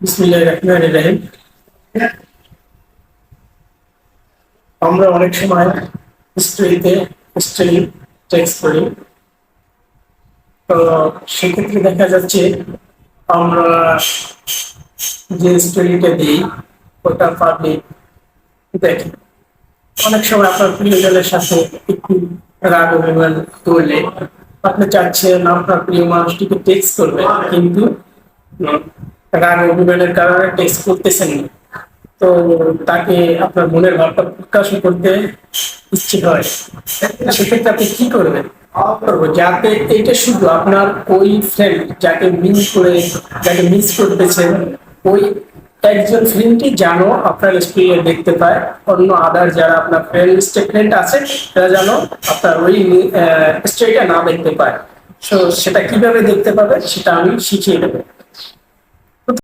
বিসমিল্লাহির রহমানির রহিম। আমরা অনেক সময় স্টোরিতে স্টোরি টেক্সট করি। তো সেক্ষেত্রে দেখা যাচ্ছে আমরা যে স্টোরিটা দিই ওটা পাবলিক দেখে। অনেক সময় আপনার প্রিয়জনের সাথে একটু রাগ অভিমান করলে আপনি চাচ্ছেন আপনার প্রিয় মানুষটিকে টেক্সট করবেন, কিন্তু উম, রাগ অভিমানের কারণে টেক্সট করতেছেন না। তো তাকে আপনার মনের ভাবটা প্রকাশ করতে ইচ্ছে হয়, সেক্ষেত্রে আপনি কি করবেন? করবো যাতে এটা শুধু আপনার ওই ফ্রেন্ড যাকে মিস করতেছেন, ওই একজন ফ্রেন্ডই জানো আপনার স্ক্রিনে দেখতে পায়। অন্য আদার যারা আপনার ফ্রেন্ড আছে তারা যেন আপনার ওই স্টোরিটা না দেখতে পায়। তো সেটা কিভাবে দেখতে পাবে সেটা আমি শিখিয়ে দেবো।